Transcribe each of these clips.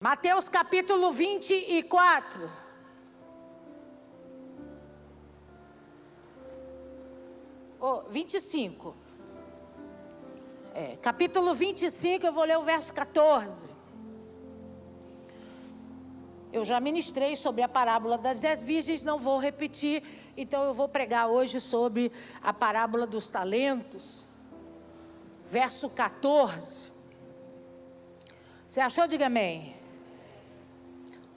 Mateus capítulo 24. Oh, 25. Capítulo 25, eu vou ler o verso 14. Eu já ministrei sobre a parábola das 10 virgens, não vou repetir. Então eu vou pregar hoje sobre a parábola dos talentos. Verso 14. Você achou? Diga amém.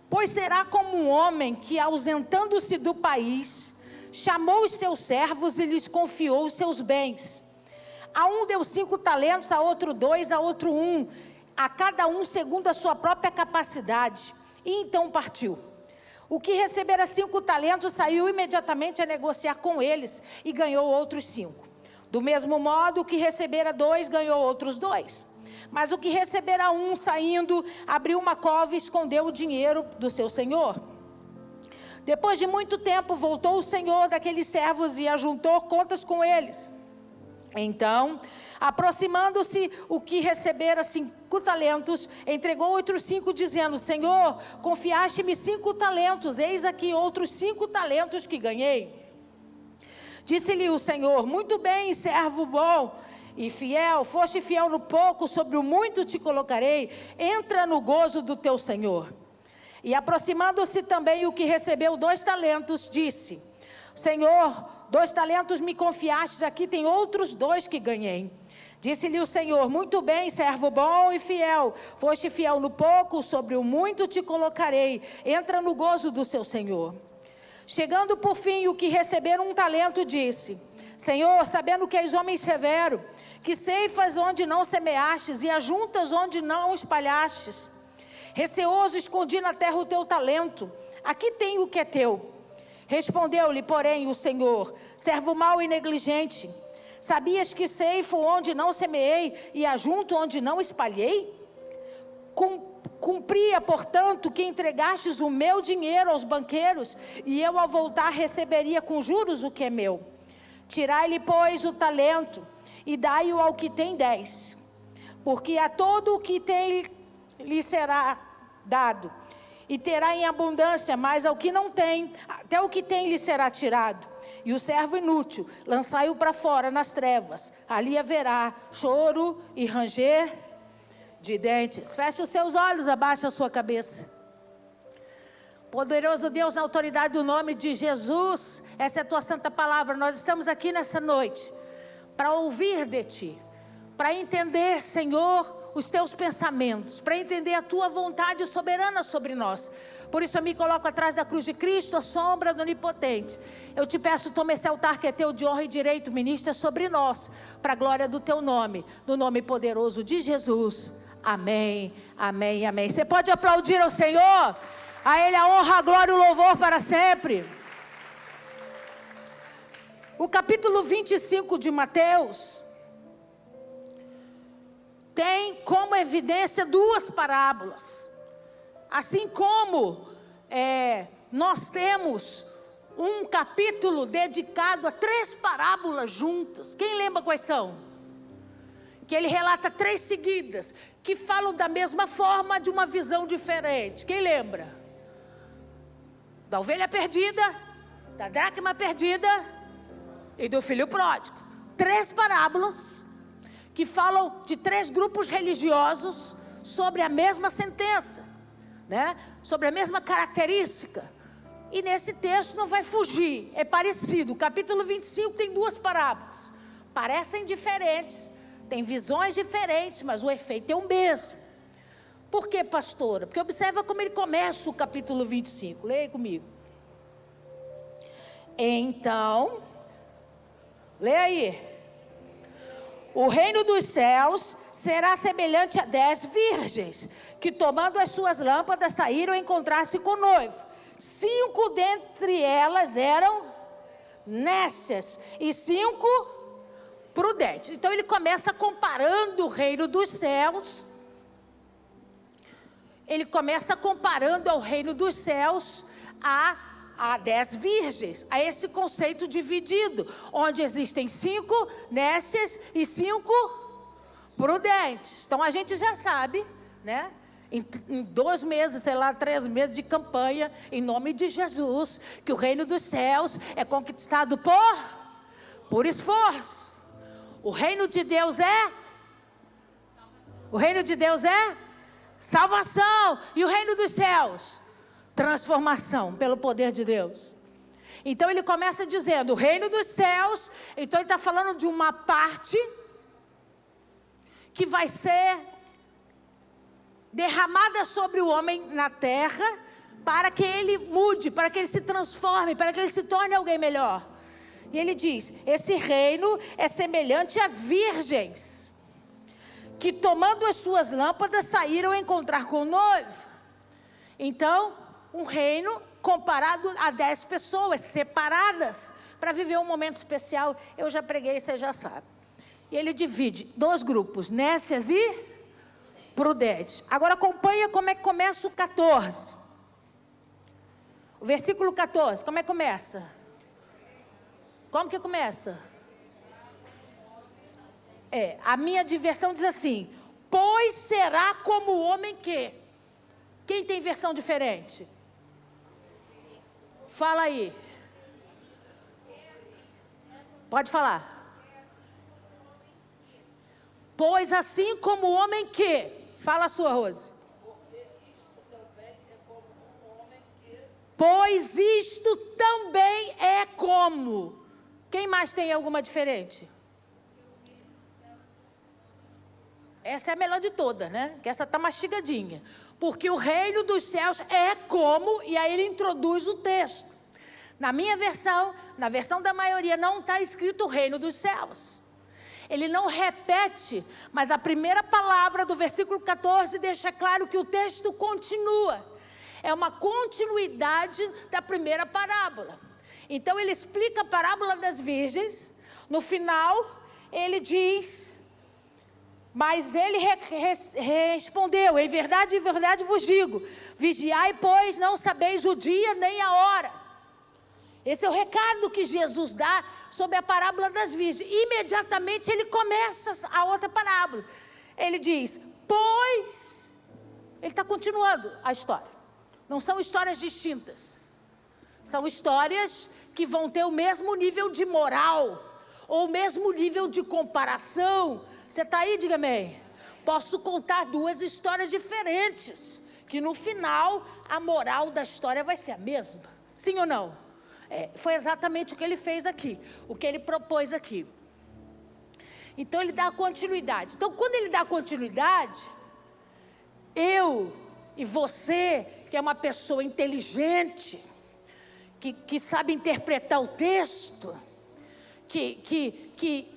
Pois será como um homem que, ausentando-se do país, chamou os seus servos e lhes confiou os seus bens. A um deu 5 talentos, a outro 2, a outro 1, a cada um segundo a sua própria capacidade. E então partiu. O que recebera 5 talentos saiu imediatamente a negociar com eles e ganhou outros 5. Do mesmo modo, o que recebera 2 ganhou outros 2. Mas o que recebera 1, saindo, abriu uma cova e escondeu o dinheiro do seu senhor. Depois de muito tempo, voltou o senhor daqueles servos e ajuntou contas com eles. Então, aproximando-se o que recebera 5 talentos, entregou outros 5, dizendo: Senhor, confiaste-me 5 talentos, eis aqui outros 5 talentos que ganhei. Disse-lhe o senhor: muito bem, servo bom e fiel, foste fiel no pouco, sobre o muito te colocarei, entra no gozo do teu senhor. E aproximando-se também o que recebeu 2 talentos, disse: Senhor, 2 talentos me confiastes, aqui tem outros 2 que ganhei. Disse-lhe o senhor: muito bem, servo bom e fiel, foste fiel no pouco, sobre o muito te colocarei, entra no gozo do seu senhor. Chegando por fim o que receberam 1 talento, disse: Senhor, sabendo que és homem severo, que ceifas onde não semeastes e ajuntas onde não espalhastes, receoso escondi na terra o teu talento, aqui tem o que é teu. Respondeu-lhe, porém, o senhor: servo mau e negligente, sabias que ceifo onde não semeei e ajunto onde não espalhei? Cumpria, portanto, que entregastes o meu dinheiro aos banqueiros, e eu, ao voltar, receberia com juros o que é meu. Tirai-lhe, pois, o talento, e dai-o ao que tem 10. Porque a todo o que tem lhe será dado, e terá em abundância, mas ao que não tem, até o que tem lhe será tirado. E o servo inútil, lançai-o para fora nas trevas, ali haverá choro e ranger de dentes. Feche os seus olhos, abaixe a sua cabeça. Poderoso Deus, na autoridade do nome de Jesus, essa é a tua santa palavra. Nós estamos aqui nessa noite para ouvir de ti, para entender, Senhor, os teus pensamentos, para entender a tua vontade soberana sobre nós. Por isso eu me coloco atrás da cruz de Cristo, a sombra do Onipotente. Eu te peço, toma esse altar que é teu de honra e direito, ministra sobre nós, para a glória do teu nome, no nome poderoso de Jesus. Amém, amém, amém. Você pode aplaudir ao Senhor? A Ele a honra, a glória e o louvor para sempre. O capítulo 25 de Mateus tem como evidência 2 parábolas. Assim como nós temos um capítulo dedicado a 3 parábolas juntas. Quem lembra quais são? Que ele relata 3 seguidas, que falam da mesma forma, de uma visão diferente. Quem lembra? Da ovelha perdida, da dracma perdida e do filho pródigo. 3 parábolas que falam de 3 grupos religiosos sobre a mesma sentença, né? Sobre a mesma característica. E nesse texto não vai fugir, é parecido. O capítulo 25 tem 2 parábolas, parecem diferentes, tem visões diferentes, mas o efeito é o mesmo. Por quê, pastora? Porque observa como ele começa o capítulo 25. Leia comigo. Então, leia aí. O reino dos céus será semelhante a 10 virgens, que tomando as suas lâmpadas saíram a encontrar-se com o noivo. 5 dentre elas eram nécias e 5 prudentes. Então ele começa comparando o reino dos céus. Ele começa comparando ao reino dos céus a 10 virgens, a esse conceito dividido, onde existem 5 nécias e 5 prudentes. Então a gente já sabe, né, em 2 meses, 3 meses de campanha, em nome de Jesus, que o reino dos céus é conquistado por esforço. O reino de Deus é salvação. E o reino dos céus, transformação pelo poder de Deus. Então ele começa dizendo, o reino dos céus, então ele está falando de uma parte que vai ser derramada sobre o homem na terra, para que ele mude, para que ele se transforme, para que ele se torne alguém melhor. E ele diz, esse reino é semelhante a virgens, que tomando as suas lâmpadas, saíram encontrar com o noivo. Então, um reino comparado a 10 pessoas separadas, para viver um momento especial. Eu já preguei, você já sabe. E ele divide 2 grupos, nécias e prudentes. Agora acompanha como é que começa o 14. O versículo 14, como é que começa? Como que começa? A minha versão diz assim, pois será como o homem que... Quem tem versão diferente? Fala aí. Pode falar. Pois assim como o homem que... Fala a sua, Rose. Pois isto também é como. Quem mais tem alguma diferente? Essa é a melhor de todas, né? Que essa está mastigadinha. Porque o reino dos céus é como, e aí ele introduz o texto. Na minha versão, na versão da maioria, não está escrito o reino dos céus. Ele não repete, mas a primeira palavra do versículo 14 deixa claro que o texto continua. É uma continuidade da primeira parábola. Então ele explica a parábola das virgens. No final, ele diz... Mas ele respondeu, em verdade vos digo, vigiai, pois não sabeis o dia nem a hora. Esse é o recado que Jesus dá sobre a parábola das virgens. Imediatamente ele começa a outra parábola. Ele diz, pois... Ele está continuando a história. Não são histórias distintas. São histórias que vão ter o mesmo nível de moral, ou o mesmo nível de comparação. Você está aí? Diga amém. Posso contar 2 histórias diferentes, que no final a moral da história vai ser a mesma. Sim ou não? Foi exatamente o que ele fez aqui, o que ele propôs aqui. Então ele dá continuidade. Então quando ele dá continuidade, eu e você, que é uma pessoa inteligente, que sabe interpretar o texto, que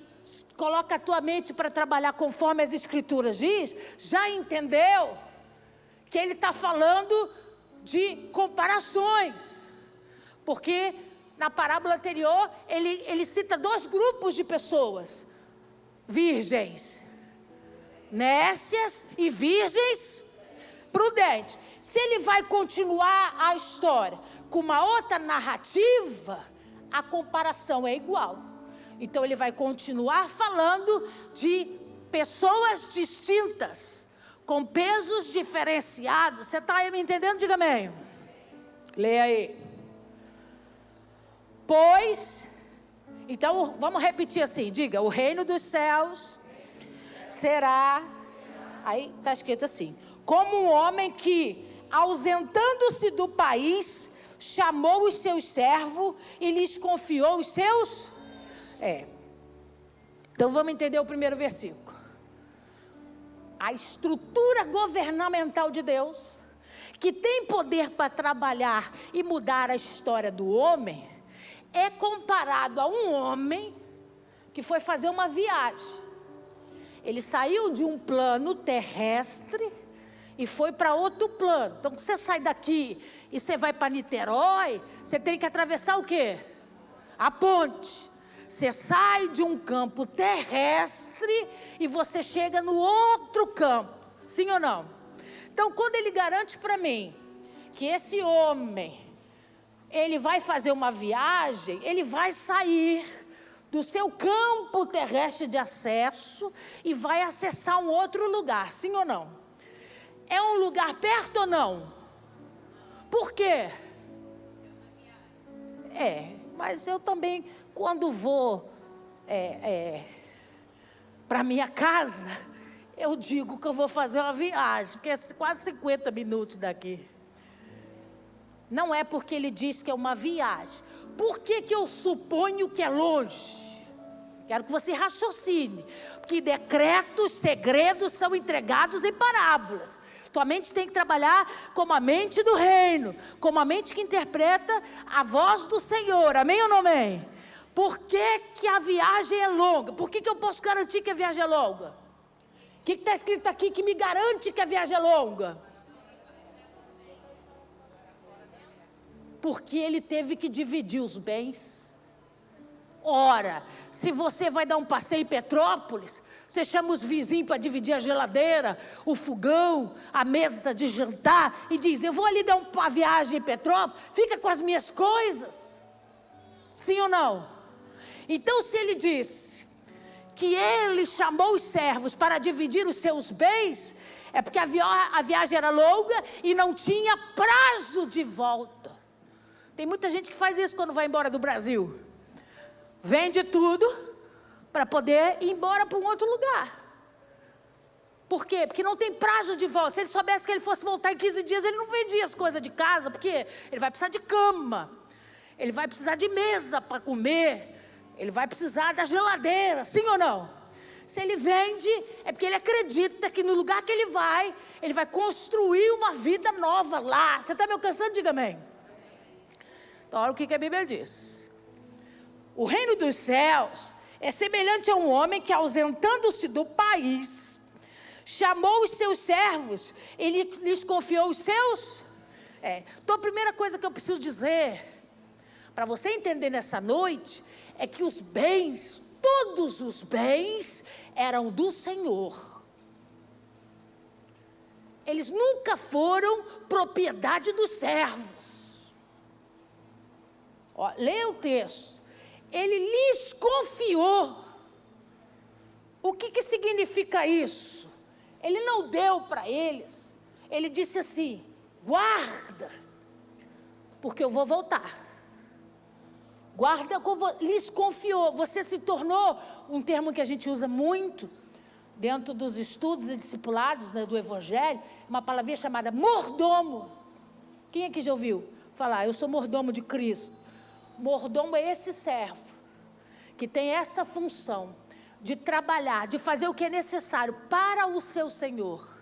coloca a tua mente para trabalhar conforme as escrituras diz, já entendeu que ele está falando de comparações. Porque na parábola anterior, ele cita 2 grupos de pessoas. Virgens nécias e virgens prudentes. Se ele vai continuar a história com uma outra narrativa, a comparação é igual. Então ele vai continuar falando de pessoas distintas, com pesos diferenciados. Você está me entendendo? Diga amém. Leia aí. Pois, então vamos repetir assim, diga, o reino dos céus será, aí está escrito assim, como um homem que, ausentando-se do país, chamou os seus servos e lhes confiou os seus... Então vamos entender o primeiro versículo. A estrutura governamental de Deus, que tem poder para trabalhar e mudar a história do homem, é comparado a um homem que foi fazer uma viagem. Ele saiu de um plano terrestre e foi para outro plano. Então, quando você sai daqui e você vai para Niterói, você tem que atravessar o quê? A ponte. Você sai de um campo terrestre e você chega no outro campo. Sim ou não? Então, quando ele garante para mim que esse homem, ele vai fazer uma viagem, ele vai sair do seu campo terrestre de acesso e vai acessar um outro lugar. Sim ou não? é um lugar perto ou não? Por quê? Mas eu também, quando vou para minha casa, eu digo que eu vou fazer uma viagem, porque é quase 50 minutos daqui. Não é porque ele diz que é uma viagem. Por que eu suponho que é longe? Quero que você raciocine. Que decretos, segredos são entregados em parábolas. Tua mente tem que trabalhar como a mente do reino, como a mente que interpreta a voz do Senhor. Amém ou não amém? Por que a viagem é longa? Por que eu posso garantir que a viagem é longa? O que está escrito aqui que me garante que a viagem é longa? Porque ele teve que dividir os bens. Ora, se você vai dar um passeio em Petrópolis, você chama os vizinhos para dividir a geladeira, o fogão, a mesa de jantar, e diz, eu vou ali dar uma viagem em Petrópolis, fica com as minhas coisas. Sim ou não? Então, se ele disse que ele chamou os servos para dividir os seus bens, é porque a viagem era longa e não tinha prazo de volta. Tem muita gente que faz isso quando vai embora do Brasil. Vende tudo para poder ir embora para um outro lugar. Por quê? Porque não tem prazo de volta. Se ele soubesse que ele fosse voltar em 15 dias, ele não vendia as coisas de casa, porque ele vai precisar de cama, ele vai precisar de mesa para comer, ele vai precisar da geladeira, sim ou não? Se ele vende, é porque ele acredita que no lugar que ele vai construir uma vida nova lá. Você está me alcançando? Diga amém. Então, olha o que a Bíblia diz. O reino dos céus é semelhante a um homem que, ausentando-se do país, chamou os seus servos, ele lhes confiou os seus. Então, a primeira coisa que eu preciso dizer, para você entender nessa noite, é que os bens, todos os bens, eram do Senhor. Eles nunca foram propriedade dos servos. Leia o texto. Ele lhes confiou. O que significa isso? Ele não deu para eles. Ele disse assim, guarda, porque eu vou voltar. Guarda, lhes confiou. Você se tornou, um termo que a gente usa muito, dentro dos estudos e discipulados, né, do Evangelho, uma palavrinha chamada mordomo. Quem aqui já ouviu falar, eu sou mordomo de Cristo? Mordomo é esse servo, que tem essa função de trabalhar, de fazer o que é necessário para o seu Senhor.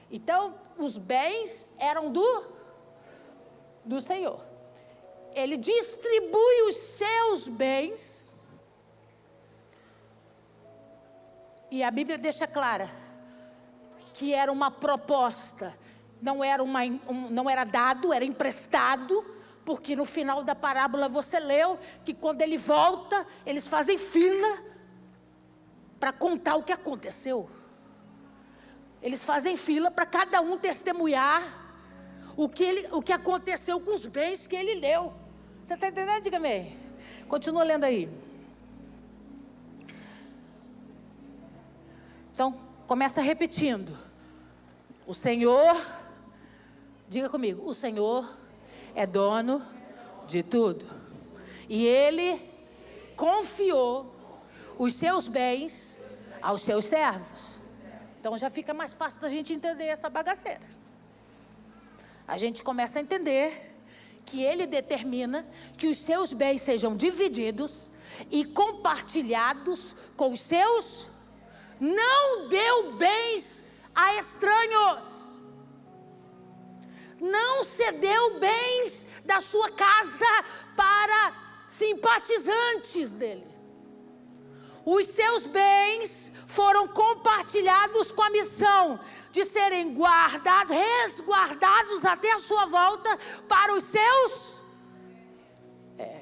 Então, os bens eram do Senhor. Ele distribui os seus bens, e a Bíblia deixa clara que era uma proposta, não era dado, era emprestado, porque no final da parábola você leu que quando ele volta, eles fazem fila para contar o que aconteceu. Eles fazem fila para cada um testemunhar o que aconteceu com os bens que ele deu. Você está entendendo? Diga amém. Continua lendo aí. Então, começa repetindo. O Senhor, diga comigo, o Senhor é dono de tudo. E Ele confiou os seus bens aos seus servos. Então já fica mais fácil da gente entender essa bagaceira. A gente começa a entender que Ele determina que os seus bens sejam divididos e compartilhados com os seus. Não deu bens a estranhos. Não cedeu bens da sua casa para simpatizantes dele. Os seus bens foram compartilhados com a missão de serem guardados, resguardados até a sua volta para os seus.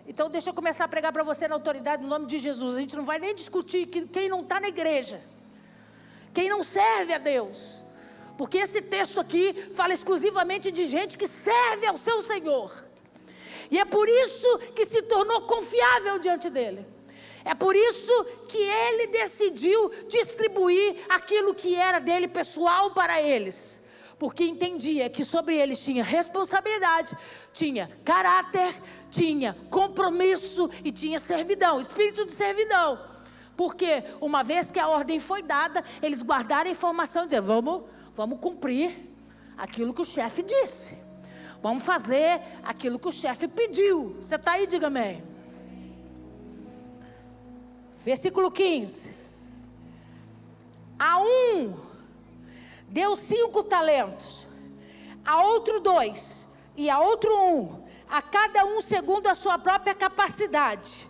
Então deixa eu começar a pregar para você na autoridade, no nome de Jesus. A gente não vai nem discutir quem não está na igreja, quem não serve a Deus. Porque esse texto aqui fala exclusivamente de gente que serve ao seu Senhor. E é por isso que se tornou confiável diante dele. É por isso que ele decidiu distribuir aquilo que era dele pessoal para eles. porque entendia que sobre eles tinha responsabilidade, tinha caráter, tinha compromisso e tinha servidão, espírito de servidão. Porque uma vez que a ordem foi dada, eles guardaram a informação e diziam, vamos cumprir aquilo que o chefe disse. Vamos fazer aquilo que o chefe pediu. Você está aí, diga amém. Versículo 15. A um deu 5 talentos, a outro 2, e a outro 1, a cada um segundo a sua própria capacidade.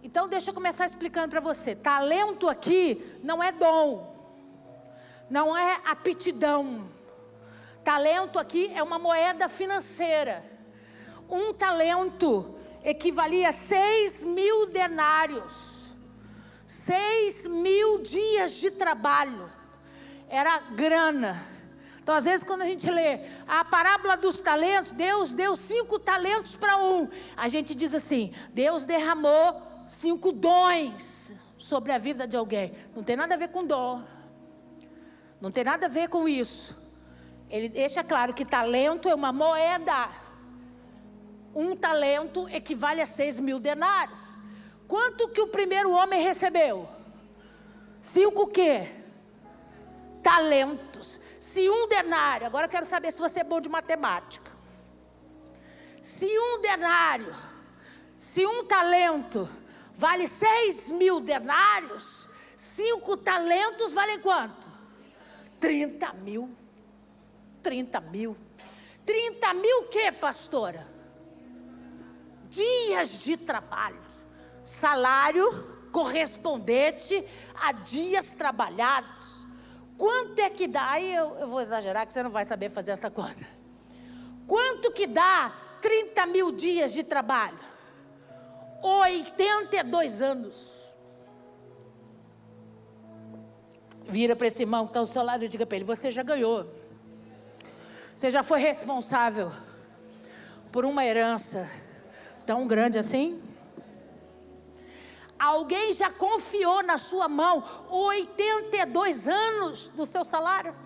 Então deixa eu começar explicando para você. Talento aqui não é dom, não é aptidão. Talento aqui é uma moeda financeira. Um talento equivalia a 6.000 denários. 6.000 dias de trabalho. Era grana. Então às vezes quando a gente lê a parábola dos talentos, Deus deu 5 talentos para um. A gente diz assim, Deus derramou 5 dons sobre a vida de alguém. Não tem nada a ver com dom. Não tem nada a ver com isso. Ele deixa claro que talento é uma moeda. Um talento equivale a 6.000 denários. Quanto que o primeiro homem recebeu? 5 o quê? Talentos. Se um denário, agora eu quero saber se você é bom de matemática. Se um denário, se um talento vale 6.000 denários, 5 talentos valem quanto? 30.000. 30.000. 30.000 o quê, pastora? Dias de trabalho. Salário correspondente a dias trabalhados. Quanto é que dá? Aí eu vou exagerar que você não vai saber fazer essa conta. Quanto que dá 30.000 dias de trabalho? 82 anos. Vira para esse irmão que está ao seu lado e diga para ele, você já ganhou. Você já foi responsável por uma herança tão grande assim? Alguém já confiou na sua mão 82 anos do seu salário?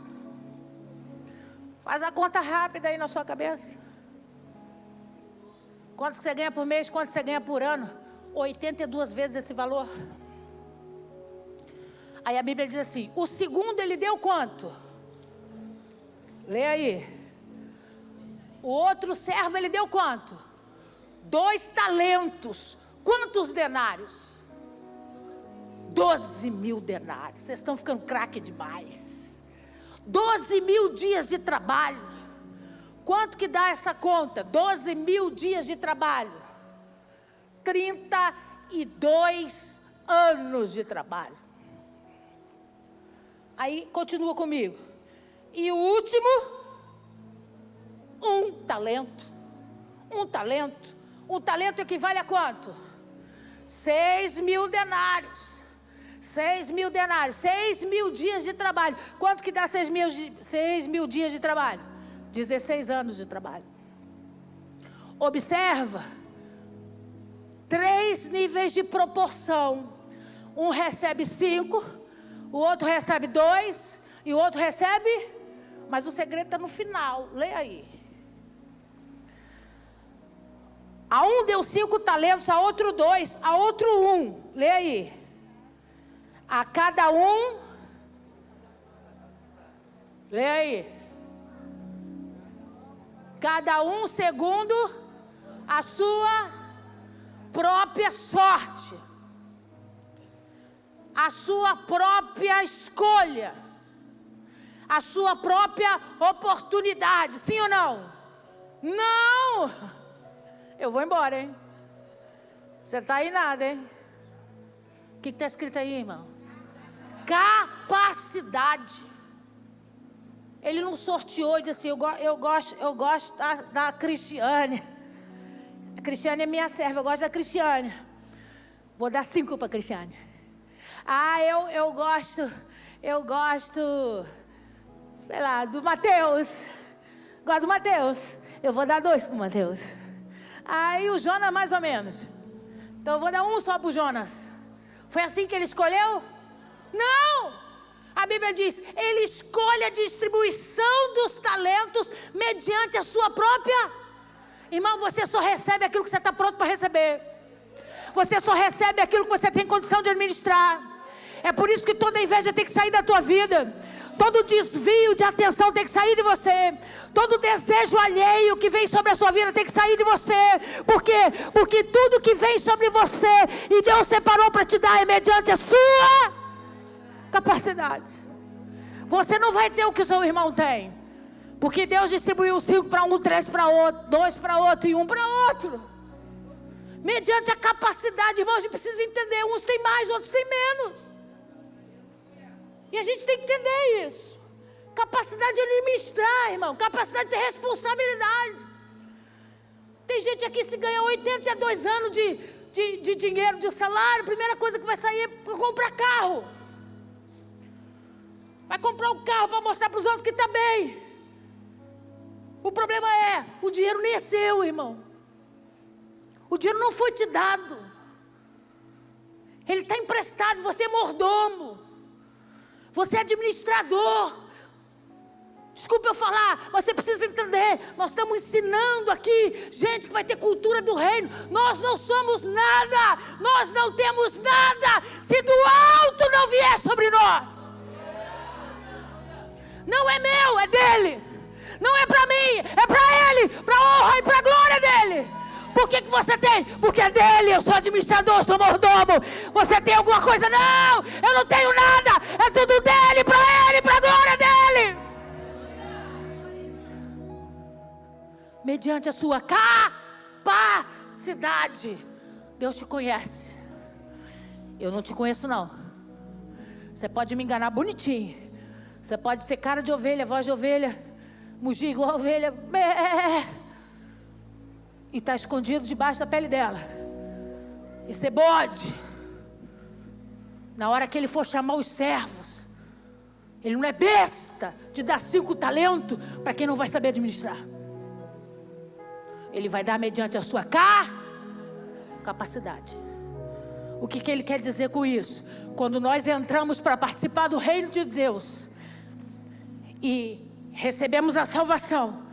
Faz a conta rápida aí na sua cabeça. Quanto você ganha por mês, quanto você ganha por ano? 82 vezes esse valor. Aí a Bíblia diz assim, o segundo ele deu quanto? Lê aí. O outro servo ele deu quanto? 2 talentos. Quantos denários? 12.000 denários. Vocês estão ficando craque demais. 12.000 dias de trabalho. Quanto que dá essa conta? 12.000 dias de trabalho. 32 anos de trabalho. Aí continua comigo. E o último, 1 talento. 1 talento. 1 talento equivale a quanto? 6.000 denários. 6.000 denários. 6.000 dias de trabalho. Quanto que dá 6.000 dias de trabalho? 16 anos de trabalho. Observa. 3 níveis de proporção. Um recebe 5, o outro recebe 2 e o outro recebe... Mas o segredo está no final. Lê aí. A um deu 5 talentos, a outro 2, a outro 1. Lê aí. A cada um. Lê aí. Cada um segundo a sua própria sorte. A sua própria escolha. A sua própria oportunidade, sim ou não? Não! Eu vou embora, hein? Você está aí nada, hein? O que está escrito aí, irmão? Capacidade. Ele não sorteou e disse assim, eu gosto da Cristiane. A Cristiane é minha serva, eu gosto da Cristiane. Vou dar 5 para a Cristiane. Ah, eu gosto, sei lá, do Mateus. Gosto do Mateus. Eu vou dar 2 para o Mateus. Aí o Jonas mais ou menos. Então eu vou dar 1 só para o Jonas. Foi assim que ele escolheu? Não! A Bíblia diz, Ele escolhe a distribuição dos talentos mediante a sua própria. Irmão, você só recebe aquilo que você está pronto para receber. Você só recebe aquilo que você tem condição de administrar. É por isso que toda inveja tem que sair da tua vida. Todo desvio de atenção tem que sair de você. Todo desejo alheio que vem sobre a sua vida tem que sair de você. Por quê? Porque tudo que vem sobre você e Deus separou para te dar é mediante a sua capacidade. Você não vai ter o que o seu irmão tem. Porque Deus distribuiu 5 para um, 3 para outro, 2 para outro e 1 para outro. Mediante a capacidade, irmão, a gente precisa entender. Uns têm mais, outros têm menos. E a gente tem que entender isso. Capacidade de administrar, irmão. Capacidade de ter responsabilidade. Tem gente aqui que se ganha 82 anos de dinheiro, de salário, a primeira coisa que vai sair é comprar carro. Vai comprar um carro para mostrar para os outros que está bem. O problema é, o dinheiro nem é seu, irmão. O dinheiro não foi te dado. Ele está emprestado, você é mordomo. Você é administrador. Desculpa eu falar, mas você precisa entender. Nós estamos ensinando aqui gente que vai ter cultura do reino. Nós não somos nada. Nós não temos nada se do alto não vier sobre nós. Não é meu, é dele. Não é para mim, é para ele. Para a honra e para a glória dele. Por que você tem? Porque é dele, eu sou administrador, eu sou mordomo. Você tem alguma coisa? Não, eu não tenho nada. É tudo dele, para ele, para a glória dele. Mediante a sua capacidade. Deus te conhece. Eu não te conheço não. Você pode me enganar bonitinho. Você pode ter cara de ovelha, voz de ovelha, mugir igual a ovelha. E está escondido debaixo da pele dela. E ser bode. Na hora que ele for chamar os servos, ele não é besta de dar 5 talentos para quem não vai saber administrar. Ele vai dar mediante a sua capacidade. O que ele quer dizer com isso? Quando nós entramos para participar do reino de Deus e recebemos a salvação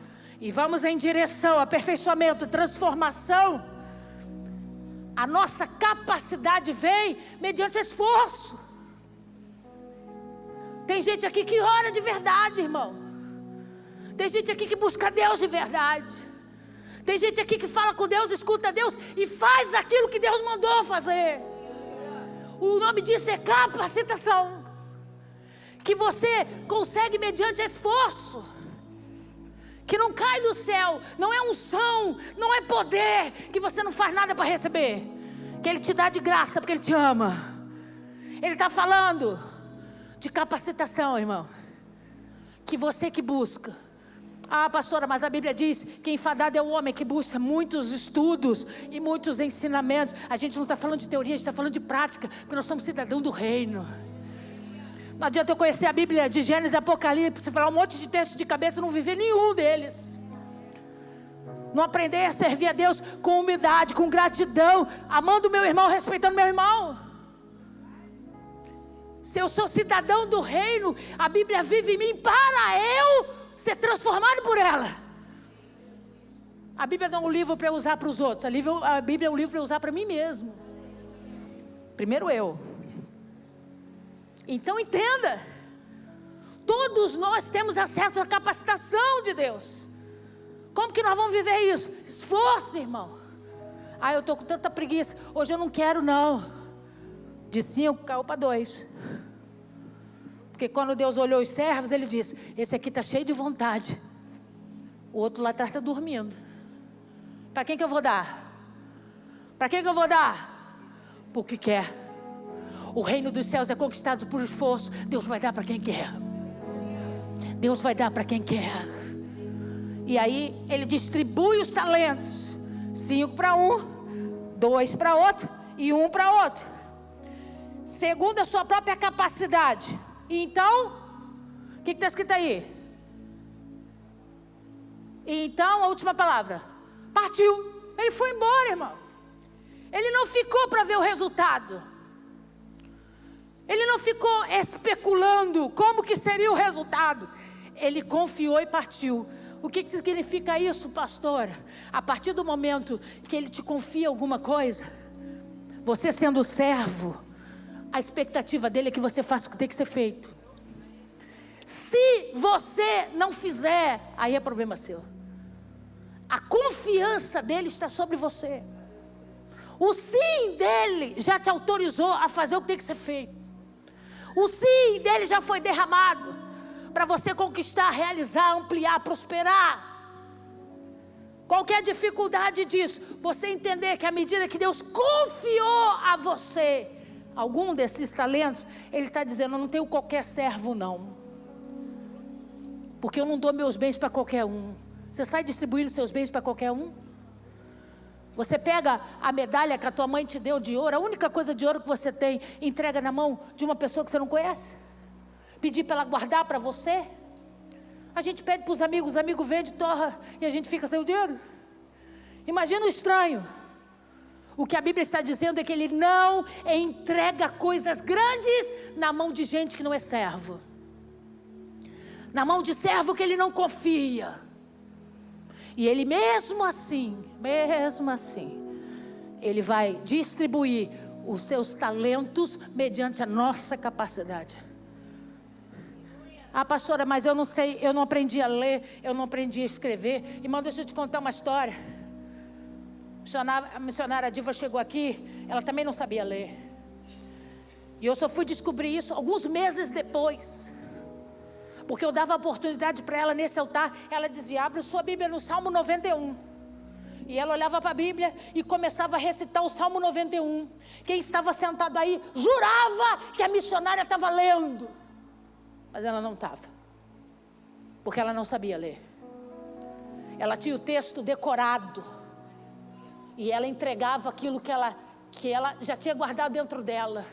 e vamos em direção ao aperfeiçoamento, transformação, a nossa capacidade vem mediante esforço. Tem gente aqui que ora de verdade, irmão. Tem gente aqui que busca Deus de verdade. Tem gente aqui que fala com Deus, escuta Deus e faz aquilo que Deus mandou fazer. O nome disso é capacitação. Que você consegue mediante esforço. Que não cai do céu, não é unção, não é poder, que você não faz nada para receber. Que Ele te dá de graça porque Ele te ama. Ele está falando de capacitação, irmão. Que você que busca. Ah, pastora, mas a Bíblia diz que enfadado é o homem que busca muitos estudos e muitos ensinamentos. A gente não está falando de teoria, a gente está falando de prática, porque nós somos cidadãos do reino. Não adianta eu conhecer a Bíblia de Gênesis e Apocalipse, falar um monte de textos de cabeça e não viver nenhum deles. Não aprender a servir a Deus com humildade, com gratidão, amando o meu irmão, respeitando o meu irmão. Se eu sou cidadão do reino, a Bíblia vive em mim para eu ser transformado por ela. A Bíblia não é um livro para eu usar para os outros. A Bíblia é um livro para eu usar para mim mesmo. Primeiro eu. Então entenda. Todos nós temos acesso à capacitação de Deus. Como que nós vamos viver isso? Esforço, irmão. Ah, eu estou com tanta preguiça. Hoje eu não quero não. De 5 caiu para 2. Porque quando Deus olhou os servos, Ele disse: esse aqui está cheio de vontade. O outro lá atrás está dormindo. Para quem que eu vou dar? Para quem que eu vou dar? Porque quer. O reino dos céus é conquistado por esforço. Deus vai dar para quem quer. Deus vai dar para quem quer. E aí Ele distribui os talentos. 5 para um, 2 para outro e 1 para outro. Segundo a sua própria capacidade. Então, o que está escrito aí? Então, a última palavra. Partiu. Ele foi embora, irmão. Ele não ficou para ver o resultado. Ele não ficou especulando como que seria o resultado. Ele confiou e partiu. O que significa isso, pastora? A partir do momento que ele te confia alguma coisa, você sendo servo, a expectativa dele é que você faça o que tem que ser feito. Se você não fizer, aí é problema seu. A confiança dele está sobre você. O sim dele já te autorizou a fazer o que tem que ser feito. O sim dele já foi derramado para você conquistar, realizar, ampliar, prosperar. Qual que é a dificuldade disso? Você entender que à medida que Deus confiou a você algum desses talentos, Ele está dizendo: eu não tenho qualquer servo não, porque eu não dou meus bens para qualquer um. Você sai distribuindo seus bens para qualquer um? Você pega a medalha que a tua mãe te deu de ouro, a única coisa de ouro que você tem, entrega na mão de uma pessoa que você não conhece? Pedir para ela guardar para você? A gente pede para os amigos vende, torra, e a gente fica sem o dinheiro. Imagina o estranho. O que a Bíblia está dizendo é que Ele não entrega coisas grandes na mão de gente que não é servo, na mão de servo que Ele não confia. E Ele mesmo assim, Ele vai distribuir os seus talentos mediante a nossa capacidade. Ah, pastora, mas eu não sei, eu não aprendi a ler, eu não aprendi a escrever. Irmão, deixa eu te contar uma história. A missionária Diva chegou aqui, ela também não sabia ler. E eu só fui descobrir isso alguns meses depois, porque eu dava oportunidade para ela nesse altar. Ela dizia: abre sua Bíblia no Salmo 91. E ela olhava para a Bíblia e começava a recitar o Salmo 91. Quem estava sentado aí jurava que a missionária estava lendo, mas ela não estava, porque ela não sabia ler. Ela tinha o texto decorado, e ela entregava aquilo que ela já tinha guardado dentro dela,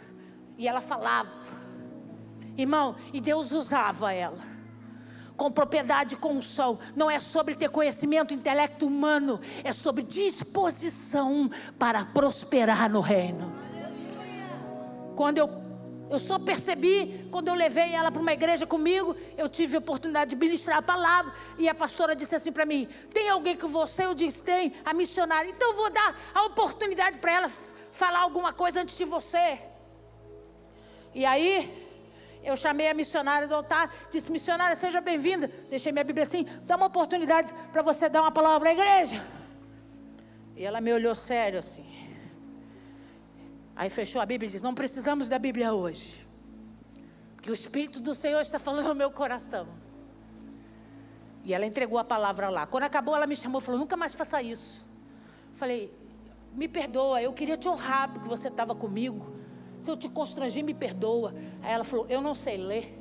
e ela falava. Irmão, e Deus usava ela com propriedade, com unção. Não é sobre ter conhecimento, intelecto humano, é sobre disposição para prosperar no reino. Quando eu só percebi, quando eu levei ela para uma igreja comigo, eu tive a oportunidade de ministrar a palavra, e a pastora disse assim para mim: tem alguém com você? Eu disse: tem, a missionária. Então eu vou dar a oportunidade para ela falar alguma coisa antes de você. E aí eu chamei a missionária do altar, disse: missionária, seja bem-vinda. Deixei minha Bíblia assim: dá uma oportunidade para você dar uma palavra para a igreja. E ela me olhou sério assim. Aí fechou a Bíblia e disse: não precisamos da Bíblia hoje, porque o Espírito do Senhor está falando no meu coração. E ela entregou a palavra lá. Quando acabou, ela me chamou e falou: nunca mais faça isso. Falei: me perdoa, eu queria te honrar porque você estava comigo. Se eu te constrangi, me perdoa. Aí ela falou: eu não sei ler.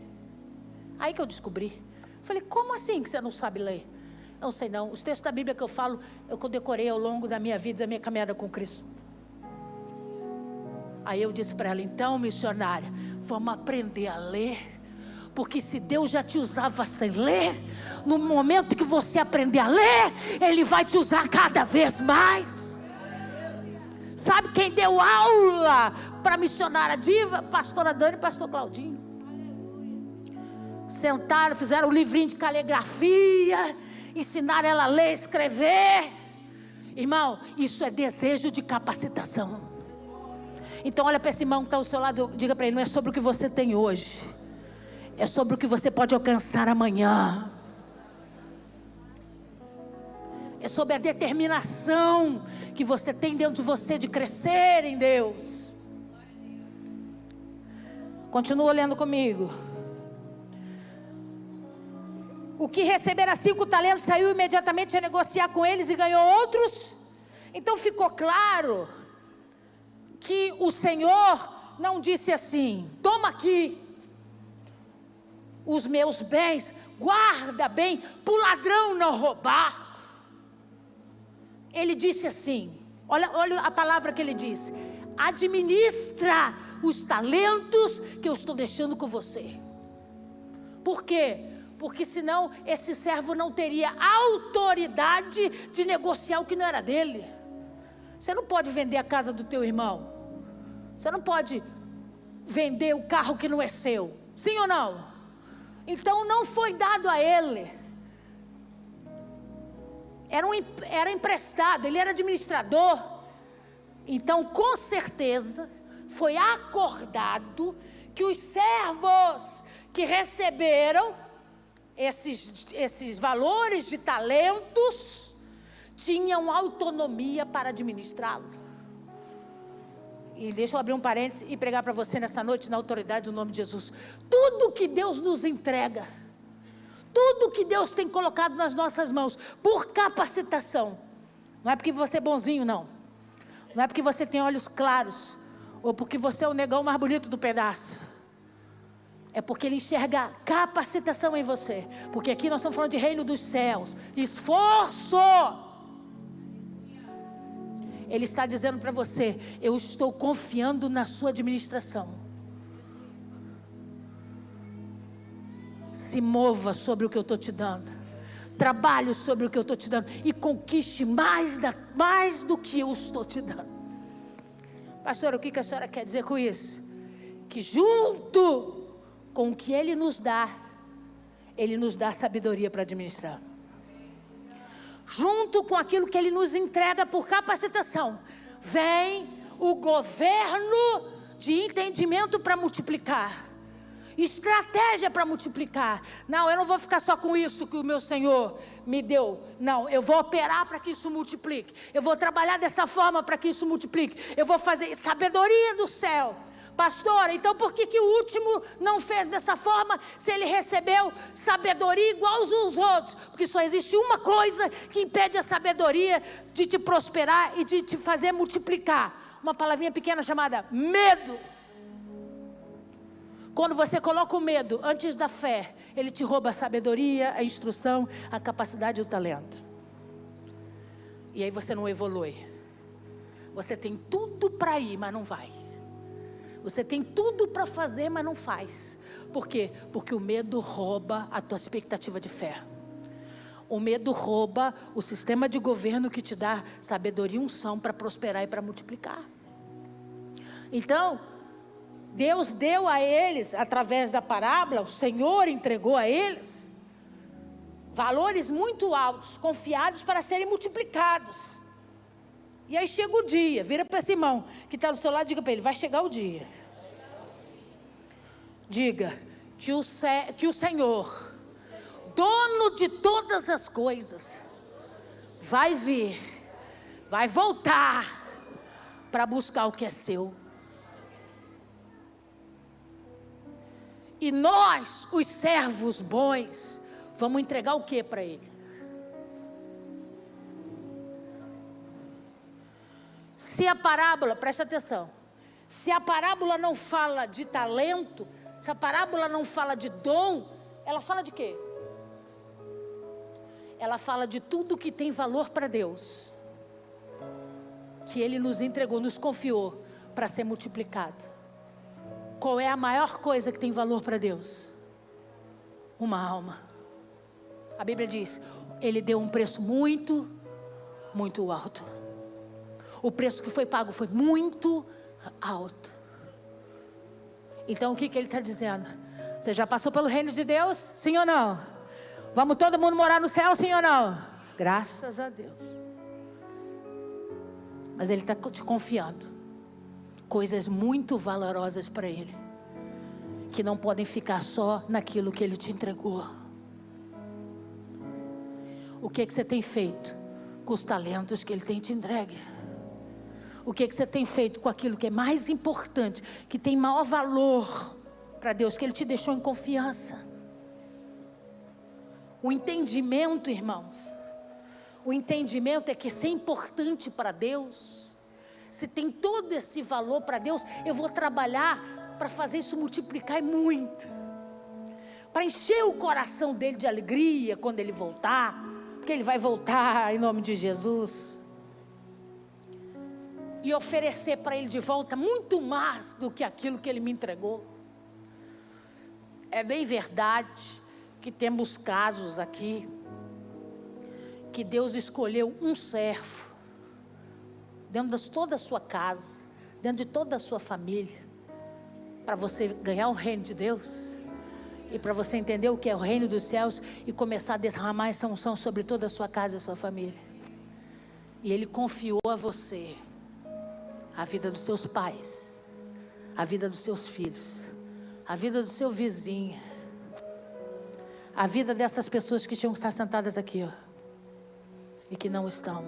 Aí que eu descobri. Falei: como assim que você não sabe ler? Eu não sei não. Os textos da Bíblia que eu falo, eu decorei ao longo da minha vida, da minha caminhada com Cristo. Aí eu disse para ela: então, missionária, vamos aprender a ler, porque se Deus já te usava sem ler, no momento que você aprender a ler, Ele vai te usar cada vez mais. Sabe quem deu aula para a missionária Diva? Pastora Dani e pastor Claudinho. Sentaram, fizeram um livrinho de caligrafia, ensinaram ela a ler e escrever. Irmão, isso é desejo de capacitação. Então olha para esse irmão que está ao seu lado, diga para ele: não é sobre o que você tem hoje, é sobre o que você pode alcançar amanhã. É sobre a determinação que você tem dentro de você de crescer em Deus. Continua olhando comigo. O que recebera 5 talentos saiu imediatamente a negociar com eles e ganhou outros. Então ficou claro que o Senhor não disse assim: toma aqui os meus bens, guarda bem, para o ladrão não roubar. Ele disse assim, olha a palavra que ele disse: administra os talentos que eu estou deixando com você. Por quê? Porque senão esse servo não teria autoridade de negociar o que não era dele. Você não pode vender a casa do teu irmão. Você não pode vender o carro que não é seu. Sim ou não? Então não foi dado a ele. Era emprestado, ele era administrador. Então, com certeza, foi acordado que os servos que receberam esses valores de talentos tinham autonomia para administrá-lo. E deixa eu abrir um parênteses e pregar para você nessa noite, na autoridade do nome de Jesus. Tudo que Deus nos entrega, tudo que Deus tem colocado nas nossas mãos, por capacitação, não é porque você é bonzinho, não. Não é porque você tem olhos claros, ou porque você é o negão mais bonito do pedaço. É porque Ele enxerga capacitação em você. Porque aqui nós estamos falando de reino dos céus. Esforço! Ele está dizendo para você: eu estou confiando na sua administração. Se mova sobre o que eu estou te dando. Trabalhe sobre o que eu estou te dando. E conquiste mais do que eu estou te dando. Pastor, o que a senhora quer dizer com isso? Que junto com o que Ele nos dá sabedoria para administrar. Junto com aquilo que Ele nos entrega por capacitação, vem o governo de entendimento para multiplicar. Estratégia para multiplicar. Não, eu não vou ficar só com isso que o meu Senhor me deu. Não, eu vou operar para que isso multiplique. Eu vou trabalhar dessa forma para que isso multiplique. Eu vou fazer sabedoria do céu. Pastora, então por que o último não fez dessa forma, se ele recebeu sabedoria igual aos outros? Porque só existe uma coisa que impede a sabedoria de te prosperar e de te fazer multiplicar. Uma palavrinha pequena chamada medo. Quando você coloca o medo antes da fé, ele te rouba a sabedoria, a instrução, a capacidade e o talento. E aí você não evolui. Você tem tudo para ir, mas não vai. Você tem tudo para fazer, mas não faz. Por quê? Porque o medo rouba a tua expectativa de fé. O medo rouba o sistema de governo que te dá sabedoria e unção para prosperar e para multiplicar. Então, Deus deu a eles, através da parábola, o Senhor entregou a eles valores muito altos, confiados para serem multiplicados. E aí chega o dia, vira para esse irmão que está do seu lado, diga para ele: vai chegar o dia. Diga que o Senhor, dono de todas as coisas, vai vir, vai voltar para buscar o que é seu. E nós, os servos bons, vamos entregar o que para Ele? Se a parábola, presta atenção, se a parábola não fala de talento, se a parábola não fala de dom, ela fala de quê? Ela fala de tudo que tem valor para Deus, que Ele nos entregou, nos confiou para ser multiplicado. Qual é a maior coisa que tem valor para Deus? Uma alma. A Bíblia diz: Ele deu um preço muito, muito alto. O preço que foi pago foi muito alto. Então o que Ele está dizendo? Você já passou pelo reino de Deus? Sim ou não? Vamos todo mundo morar no céu? Sim ou não? Graças a Deus. Mas Ele está te confiando coisas muito valorosas para Ele, que não podem ficar só naquilo que Ele te entregou. O que você tem feito com os talentos que Ele tem te entregue? O que você tem feito com aquilo que é mais importante, que tem maior valor para Deus, que Ele te deixou em confiança? O entendimento, irmãos, o entendimento é que se é importante para Deus, se tem todo esse valor para Deus, eu vou trabalhar para fazer isso multiplicar muito, para encher o coração dele de alegria quando ele voltar, porque ele vai voltar em nome de Jesus, e oferecer para ele de volta muito mais do que aquilo que ele me entregou. É bem verdade que temos casos aqui que Deus escolheu um servo dentro de toda a sua casa, dentro de toda a sua família, para você ganhar o reino de Deus, e para você entender o que é o reino dos céus, e começar a derramar essa unção sobre toda a sua casa e a sua família. E Ele confiou a você a vida dos seus pais, a vida dos seus filhos, a vida do seu vizinho, a vida dessas pessoas que tinham que estar sentadas aqui, ó, e que não estão,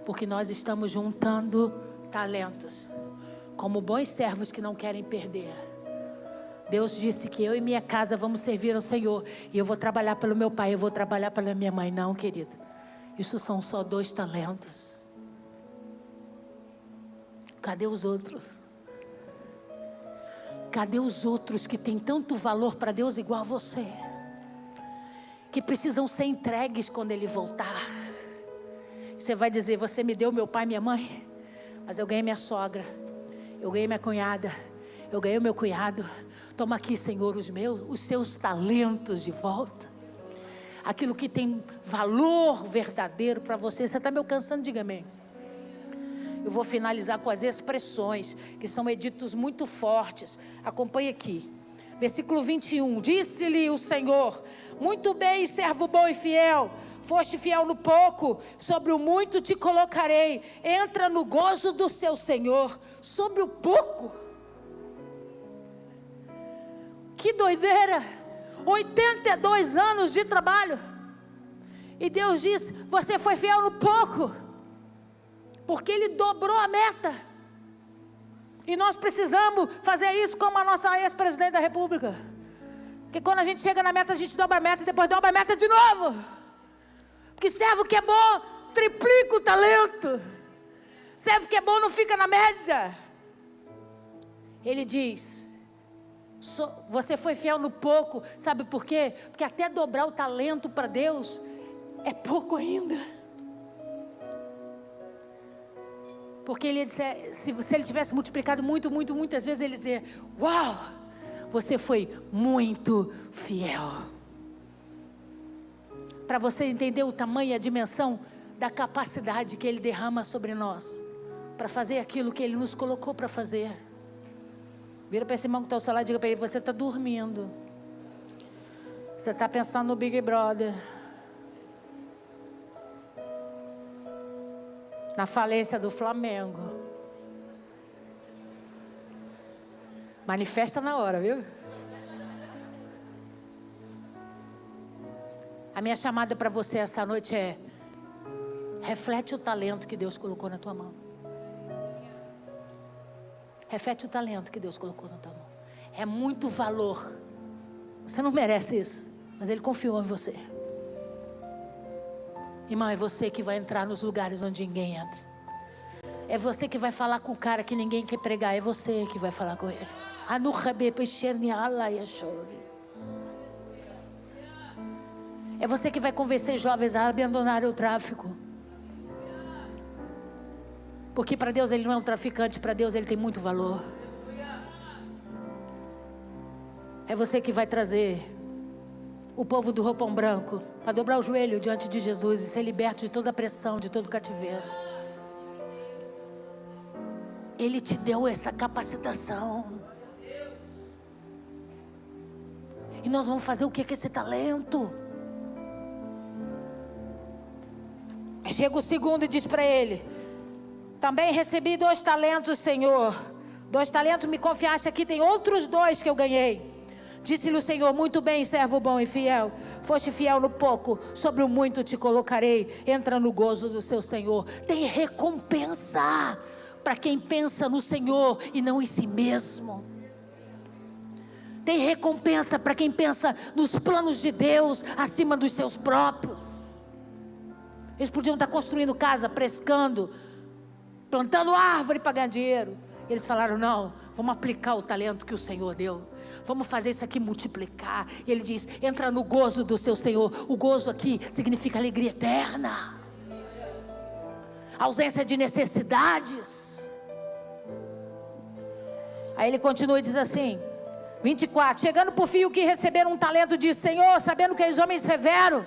porque nós estamos juntando talentos, como bons servos que não querem perder. Deus disse que eu e minha casa vamos servir ao Senhor, e eu vou trabalhar pelo meu pai, eu vou trabalhar pela minha mãe. Não, querido, isso são só 2 talentos. Cadê os outros? Cadê os outros que têm tanto valor para Deus igual a você? Que precisam ser entregues quando Ele voltar. Você vai dizer, você me deu meu pai e minha mãe, mas eu ganhei minha sogra, eu ganhei minha cunhada, eu ganhei o meu cunhado. Toma aqui, Senhor, os seus talentos de volta. Aquilo que tem valor verdadeiro para você. Você está me alcançando? Diga amém. Eu vou finalizar com as expressões, que são editos muito fortes. Acompanhe aqui. Versículo 21. Disse-lhe o Senhor: muito bem, servo bom e fiel. Foste fiel no pouco, sobre o muito te colocarei. Entra no gozo do seu Senhor. Sobre o pouco. Que doideira! 82 anos de trabalho. E Deus diz: você foi fiel no pouco, porque Ele dobrou a meta. E nós precisamos fazer isso como a nossa ex-presidente da República. Porque quando a gente chega na meta, a gente dobra a meta e depois dobra a meta de novo. Porque servo que é bom, triplica o talento. Servo que é bom não fica na média. Ele diz: você foi fiel no pouco. Sabe por quê? Porque até dobrar o talento para Deus é pouco ainda. Porque ele ia dizer, se ele tivesse multiplicado muitas vezes, ele ia dizer: uau, você foi muito fiel. Para você entender o tamanho e a dimensão da capacidade que Ele derrama sobre nós, para fazer aquilo que Ele nos colocou para fazer. Vira para esse irmão que está ao seu lado e diga para ele: você está dormindo. Você está pensando no Big Brother, na falência do Flamengo. Manifesta na hora, viu? A minha chamada para você essa noite é: reflete o talento que Deus colocou na tua mão. Reflete o talento que Deus colocou na tua mão. É muito valor. Você não merece isso, mas Ele confiou em você. Irmão, é você que vai entrar nos lugares onde ninguém entra. É você que vai falar com o cara que ninguém quer pregar. É você que vai falar com ele. É você que vai convencer jovens a abandonarem o tráfico. Porque para Deus Ele não é um traficante. Para Deus Ele tem muito valor. É você que vai trazer o povo do roupão branco para dobrar o joelho diante de Jesus e ser liberto de toda a pressão, de todo cativeiro. Ele te deu essa capacitação. E nós vamos fazer o que com esse talento? Chega o segundo e diz para ele: também recebi 2 talentos, Senhor. 2 talentos me confiaste, aqui tem outros 2 que eu ganhei. Disse-lhe o Senhor: muito bem, servo bom e fiel. Foste fiel no pouco, sobre o muito te colocarei. Entra no gozo do seu Senhor. Tem recompensa para quem pensa no Senhor e não em si mesmo. Tem recompensa para quem pensa nos planos de Deus acima dos seus próprios. Eles podiam estar construindo casa, pescando, plantando árvore para ganhar dinheiro. E eles falaram: não, vamos aplicar o talento que o Senhor deu. Vamos fazer isso aqui multiplicar. E ele diz: entra no gozo do seu Senhor. O gozo aqui significa alegria eterna, ausência de necessidades. Aí ele continua e diz assim, 24: chegando por fim o que receberam um talento, diz: Senhor, sabendo que és homem severo,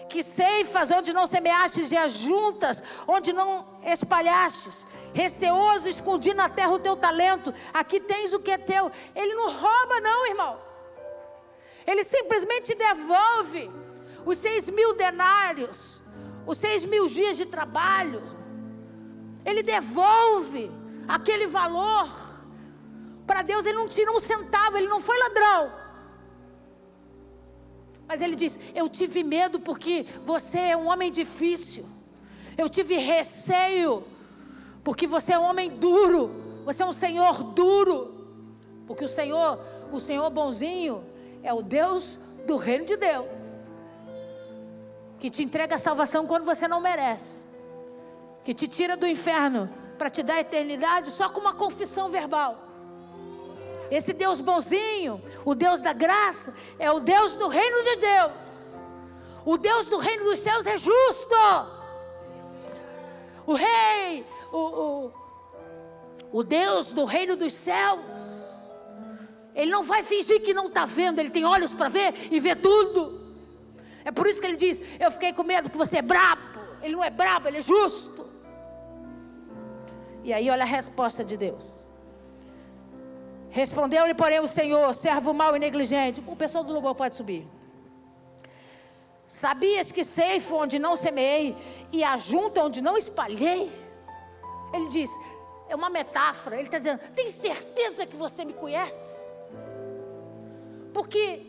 que ceifas onde não semeastes e ajuntas onde não espalhastes, receoso, escondi na terra o teu talento, aqui tens o que é teu. Ele não rouba não, irmão. Ele simplesmente devolve os 6.000 denários, os 6.000 dias de trabalho. Ele devolve aquele valor. Para Deus ele não tira um centavo, ele não foi ladrão. Mas ele diz, eu tive medo porque você é um homem difícil. Eu tive receio porque você é um homem duro. Você é um Senhor duro. Porque o Senhor bonzinho é o Deus do reino de Deus, que te entrega a salvação quando você não merece, que te tira do inferno para te dar a eternidade só com uma confissão verbal. Esse Deus bonzinho, o Deus da graça, é o Deus do reino de Deus. O Deus do reino dos céus é justo. O rei, o Deus do reino dos céus, ele não vai fingir que não está vendo. Ele tem olhos para ver e vê tudo. É por isso que ele diz, eu fiquei com medo que você é brabo. Ele não é brabo, ele é justo. E aí olha a resposta de Deus. Respondeu-lhe, porém, o Senhor, servo mau e negligente. O pessoal do louvor pode subir. Sabias que ceifo onde não semeei e ajunto onde não espalhei? Ele diz, é uma metáfora. Ele está dizendo, tem certeza que você me conhece? Porque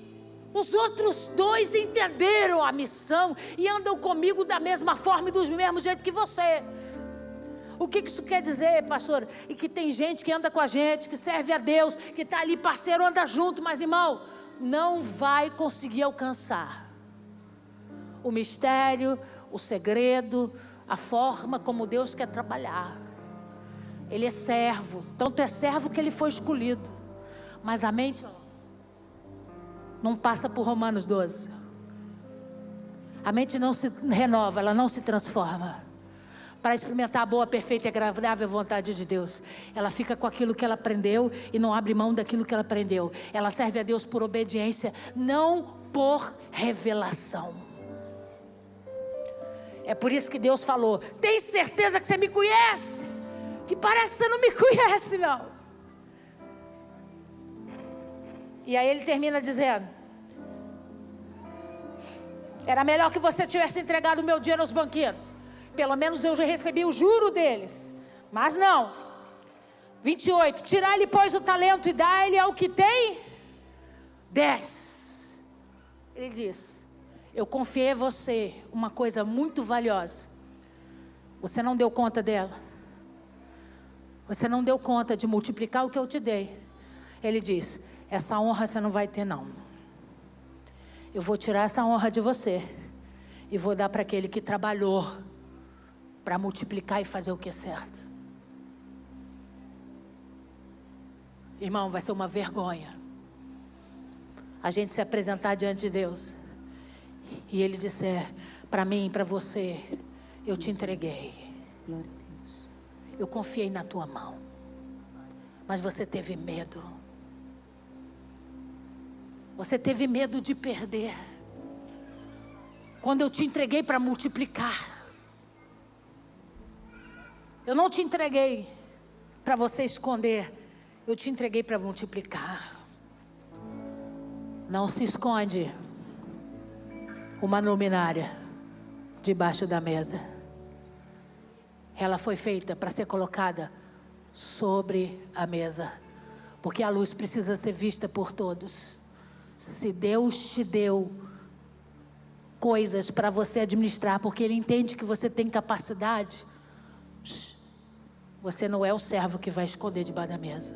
os outros dois entenderam a missão e andam comigo da mesma forma e do mesmo jeito que você. O que isso quer dizer, pastor? E que tem gente que anda com a gente, que serve a Deus, que está ali parceiro, anda junto, mas irmão, não vai conseguir alcançar o mistério, o segredo, a forma como Deus quer trabalhar. Ele é servo, tanto é servo que ele foi escolhido, mas a mente não passa por Romanos 12. A mente não se renova, ela não se transforma para experimentar a boa, perfeita e agradável vontade de Deus. Ela fica com aquilo que ela aprendeu e não abre mão daquilo que ela aprendeu. Ela serve a Deus por obediência, não por revelação. É por isso que Deus falou, tem certeza que você me conhece? Que parece que você não me conhece não. E aí ele termina dizendo, era melhor que você tivesse entregado o meu dinheiro aos banqueiros. Pelo menos eu já recebi o juro deles. Mas não. 28. Tirai-lhe, pois, o talento e dá-lhe ao que tem 10. Ele diz, eu confiei a você uma coisa muito valiosa. Você não deu conta dela. Você não deu conta de multiplicar o que eu te dei. Ele diz, essa honra você não vai ter não. Eu vou tirar essa honra de você e vou dar para aquele que trabalhou para multiplicar e fazer o que é certo. Irmão, vai ser uma vergonha a gente se apresentar diante de Deus e Ele disser para mim e para você, eu te entreguei, eu confiei na tua mão, mas você teve medo. Você teve medo de perder. Quando eu te entreguei para multiplicar, eu não te entreguei para você esconder, eu te entreguei para multiplicar. Não se esconde uma luminária debaixo da mesa. Ela foi feita para ser colocada sobre a mesa, porque a luz precisa ser vista por todos. Se Deus te deu coisas para você administrar, porque Ele entende que você tem capacidade, você não é o servo que vai esconder debaixo da mesa.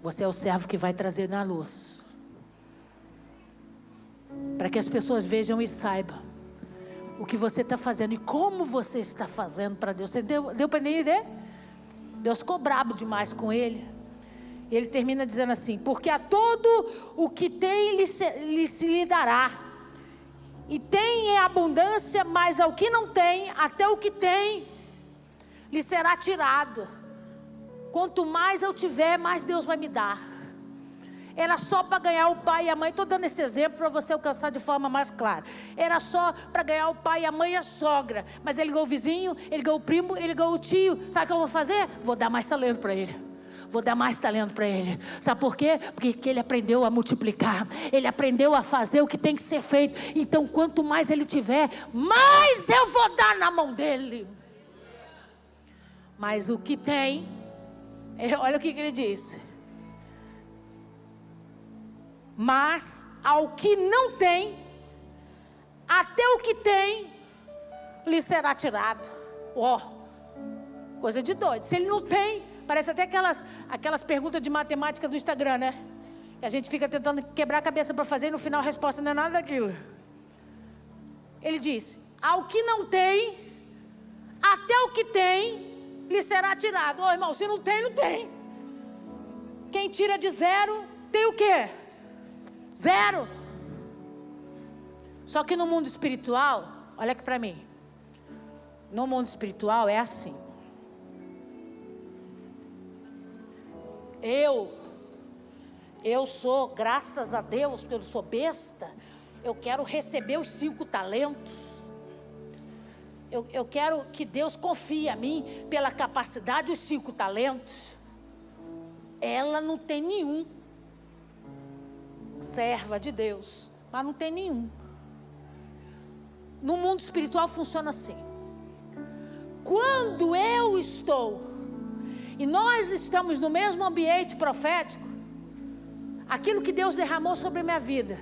Você é o servo que vai trazer na luz, para que as pessoas vejam e saibam o que você está fazendo e como você está fazendo para Deus. Você deu para entender? Deus ficou brabo demais com ele. Ele termina dizendo assim, porque a todo o que tem lhe dará, e tem em abundância, mas ao que não tem, até o que tem lhe será tirado. Quanto mais eu tiver, mais Deus vai me dar. Era só para ganhar o pai e a mãe. Estou dando esse exemplo para você alcançar de forma mais clara. Era só para ganhar o pai, a mãe e a sogra. Mas ele ligou o vizinho, ele ligou o primo, ele ligou o tio. Sabe o que eu vou fazer? Vou dar mais talento para ele. Vou dar mais talento para ele. Sabe por quê? Porque ele aprendeu a multiplicar. Ele aprendeu a fazer o que tem que ser feito. Então, quanto mais ele tiver, mais eu vou dar na mão dele. Mas o que tem, olha o que ele disse. Mas ao que não tem, até o que tem, lhe será tirado. Coisa de doido. Se ele não tem, parece até aquelas perguntas de matemática do Instagram, né? E a gente fica tentando quebrar a cabeça para fazer e no final a resposta não é nada daquilo. Ele diz, ao que não tem, até o que tem, lhe será tirado. Irmão, se não tem, não tem. Quem tira de zero, tem o quê? Zero. Só que no mundo espiritual, olha aqui para mim. No mundo espiritual é assim. Eu sou, graças a Deus, porque eu não sou besta. Eu quero receber os 5 talentos. Eu quero que Deus confie a mim pela capacidade os 5 talentos. Ela não tem nenhum. Serva de Deus, mas não tem nenhum. No mundo espiritual funciona assim. Quando eu estou e nós estamos no mesmo ambiente profético, aquilo que Deus derramou sobre a minha vida,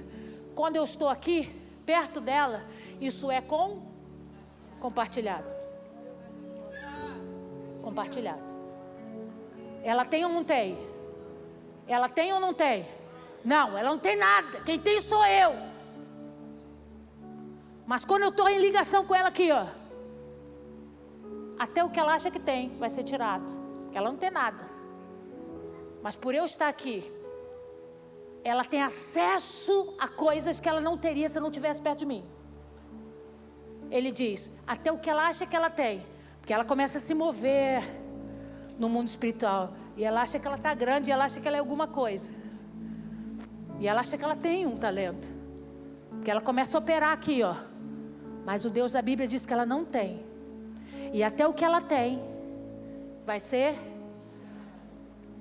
quando eu estou aqui perto dela, isso é compartilhado. Compartilhado. Ela tem ou não tem? Ela tem ou não tem? Não, ela não tem nada. Quem tem sou eu. Mas quando eu estou em ligação com ela aqui, até o que ela acha que tem vai ser tirado. Porque ela não tem nada. Mas por eu estar aqui, ela tem acesso a coisas que ela não teria se não estivesse perto de mim. Ele diz, até o que ela acha que ela tem. Porque ela começa a se mover no mundo espiritual. E ela acha que ela está grande, e ela acha que ela é alguma coisa. E ela acha que ela tem um talento. Porque ela começa a operar aqui, Mas o Deus da Bíblia diz que ela não tem. E até o que ela tem vai ser...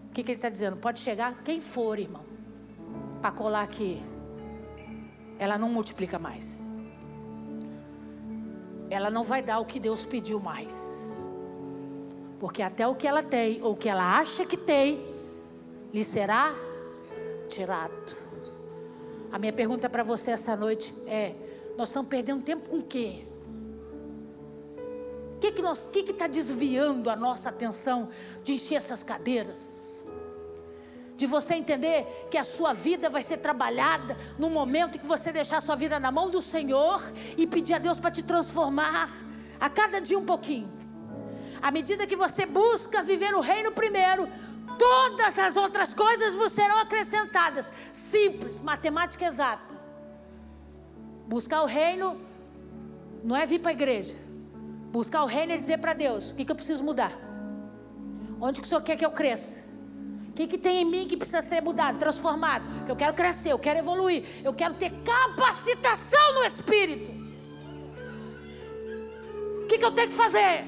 O que ele está dizendo? Pode chegar quem for, irmão, para colar aqui. Ela não multiplica mais. Ela não vai dar o que Deus pediu mais. Porque até o que ela tem, ou o que ela acha que tem, lhe será tirado. A minha pergunta para você essa noite é: nós estamos perdendo tempo com o quê? O que está desviando a nossa atenção de encher essas cadeiras? De você entender que a sua vida vai ser trabalhada no momento que você deixar a sua vida na mão do Senhor e pedir a Deus para te transformar a cada dia um pouquinho. À medida que você busca viver o reino primeiro, todas as outras coisas vos serão acrescentadas. Simples, matemática exata. Buscar o reino não é vir para a igreja. Buscar o reino é dizer para Deus: o que eu preciso mudar? Onde que o Senhor quer que eu cresça? O que tem em mim que precisa ser mudado, transformado? Que eu quero crescer, eu quero evoluir, eu quero ter capacitação no Espírito. O que eu tenho que fazer?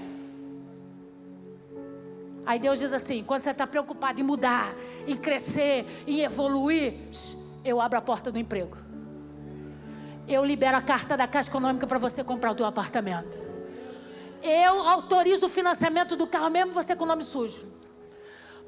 Aí Deus diz assim: quando você está preocupado em mudar, em crescer, em evoluir, eu abro a porta do emprego. Eu libero a carta da Caixa Econômica para você comprar o teu apartamento. Eu autorizo o financiamento do carro mesmo você com o nome sujo.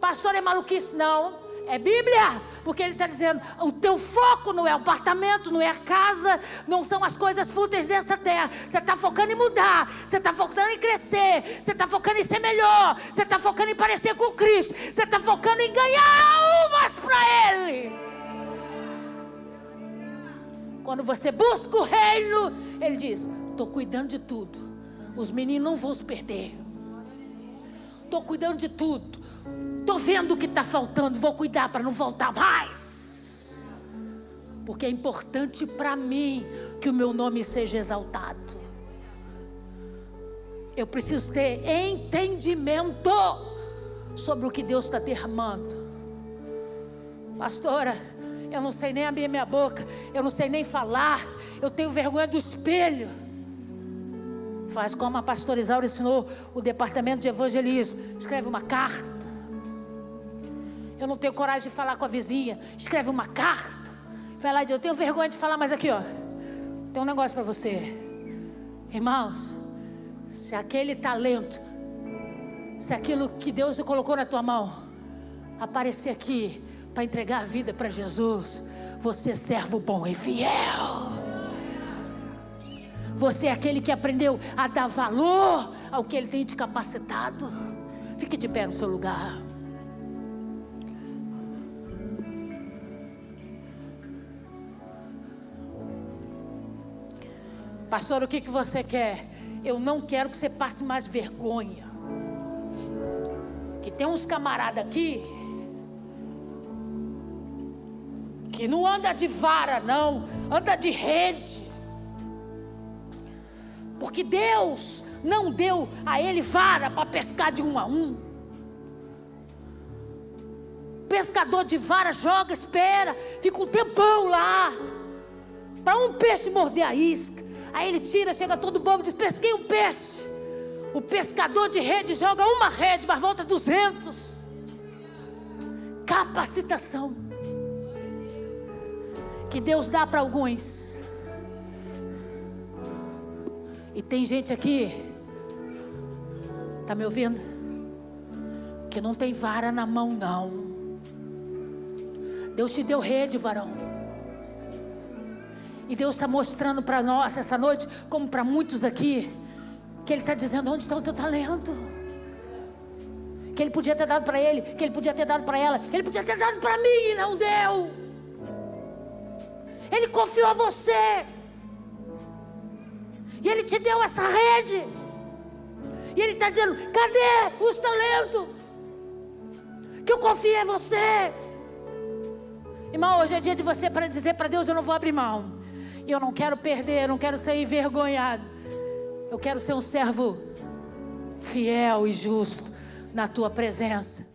Pastor, é maluquice? Não, é Bíblia. Porque ele está dizendo: o teu foco não é o apartamento, não é a casa, não são as coisas fúteis dessa terra. Você está focando em mudar, você está focando em crescer, você está focando em ser melhor, você está focando em parecer com Cristo, você está focando em ganhar almas para Ele. Quando você busca o reino, Ele diz: estou cuidando de tudo, os meninos não vão se perder, estou cuidando de tudo, estou vendo o que está faltando, vou cuidar para não voltar mais. Porque é importante para mim que o meu nome seja exaltado. Eu preciso ter entendimento sobre o que Deus está derramando. Pastora, Eu não sei nem abrir minha boca. Eu não sei nem falar. Eu tenho vergonha do espelho. Faz como a pastora Isaura ensinou o departamento de evangelismo. Escreve uma carta. Eu não tenho coragem de falar com a vizinha. Escreve uma carta. Vai lá e diz: eu tenho vergonha de falar, mas aqui, ó, tem um negócio para você. Irmãos, se aquele talento, se aquilo que Deus colocou na tua mão aparecer aqui para entregar a vida para Jesus, você é servo bom e fiel. Você é aquele que aprendeu a dar valor ao que Ele tem te capacitado. Fique de pé no seu lugar. Pastor, o que você quer? Eu não quero que você passe mais vergonha. Que tem uns camaradas aqui que não anda de vara, não, anda de rede. Porque Deus não deu a ele vara para pescar de 1 a 1. Pescador de vara joga, espera, fica um tempão lá para um peixe morder a isca. Aí ele tira, chega todo bobo e diz: pesquei um peixe. O pescador de rede joga uma rede, mas volta 200. Capacitação que Deus dá para alguns. E tem gente aqui, tá me ouvindo? Que não tem vara na mão, não. Deus te deu rede, varão. E Deus está mostrando para nós essa noite, como para muitos aqui, que Ele está dizendo: onde está o teu talento? Que Ele podia ter dado para ele, que Ele podia ter dado para ela, que Ele podia ter dado para mim e não deu. Ele confiou a você. E Ele te deu essa rede. E Ele está dizendo: cadê os talentos que eu confiei em você? Irmão, hoje é dia de você para dizer para Deus: eu não vou abrir mão. E eu não quero perder, eu não quero ser envergonhado. Eu quero ser um servo fiel e justo na tua presença.